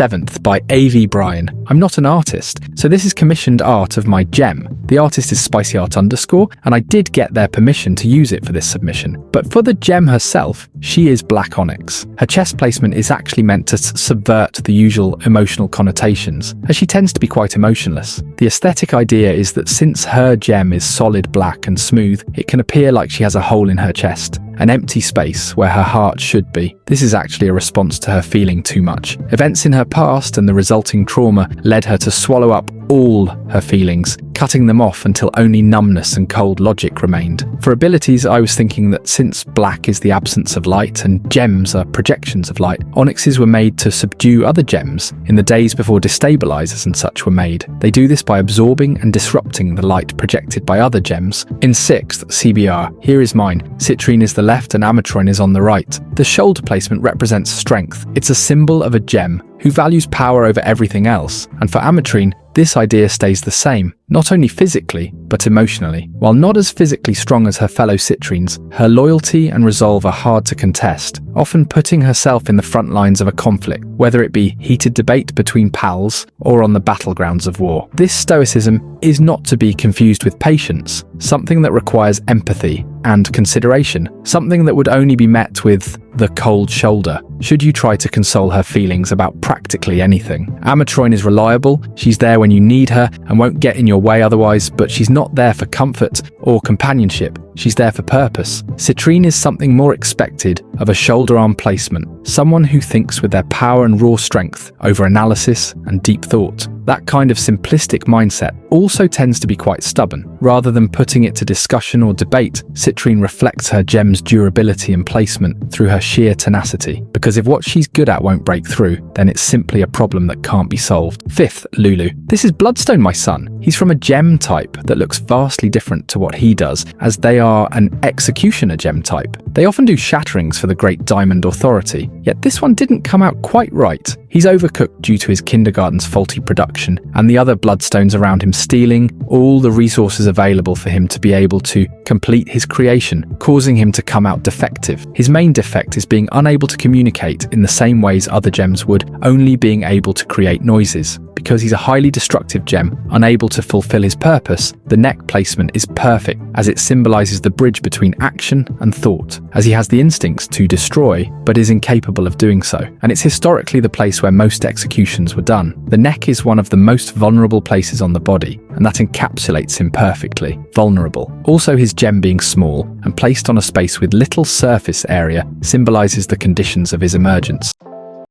7th by A.V. Bryan. I'm not an artist, so this is commissioned art of my gem. The artist is SpicyArt_, and I did get their permission to use it for this submission. But for the gem herself, she is black onyx. Her chest placement is actually meant to subvert the usual emotional connotations, as she tends to be quite emotionless. The aesthetic idea is that since her gem is solid black and smooth, it can appear like she has a hole in her chest, an empty space where her heart should be. This is actually a response to her feeling too much. Events in her past and the resulting trauma led her to swallow up all her feelings, cutting them off until only numbness and cold logic remained. For abilities, I was thinking that since black is the absence of light and gems are projections of light, onyxes were made to subdue other gems in the days before destabilizers and such were made. They do this by absorbing and disrupting the light projected by other gems. In 6th CBR, here is mine. Citrine is the left and Ametroin is on the right. The shoulder placement represents strength. It's a symbol of a gem who values power over everything else, and for Ametrine, this idea stays the same, not only physically, but emotionally. While not as physically strong as her fellow Citrines, her loyalty and resolve are hard to contest, often putting herself in the front lines of a conflict, whether it be heated debate between pals or on the battlegrounds of war. This stoicism is not to be confused with patience, something that requires empathy and consideration, something that would only be met with the cold shoulder should you try to console her feelings about practically anything. Ametroin is reliable, she's there when you need her and won't get in your way otherwise, but she's not there for comfort or companionship, she's there for purpose. Citrine is something more expected of a shoulder-arm placement, someone who thinks with their power and raw strength over analysis and deep thought. That kind of simplistic mindset also tends to be quite stubborn. Rather than putting it to discussion or debate, Citrine reflects her gem's durability and placement through her sheer tenacity. Because if what she's good at won't break through, then it's simply a problem that can't be solved. 5th, Lulu. This is Bloodstone, my son. He's from a gem type that looks vastly different to what he does, as they are an executioner gem type. They often do shatterings for the Great Diamond Authority, yet this one didn't come out quite right. He's overcooked due to his kindergarten's faulty production, and the other Bloodstones around him stealing all the resources available for him to be able to complete his creation, causing him to come out defective. His main defect is being unable to communicate in the same ways other gems would, only being able to create noises. Because he's a highly destructive gem, unable to fulfill his purpose, the neck placement is perfect as it symbolizes the bridge between action and thought, as he has the instincts to destroy, but is incapable of doing so. And it's historically the place where most executions were done. The neck is one of the most vulnerable places on the body, and that encapsulates him perfectly. Vulnerable. Also, his gem being small and placed on a space with little surface area symbolizes the conditions of his emergence.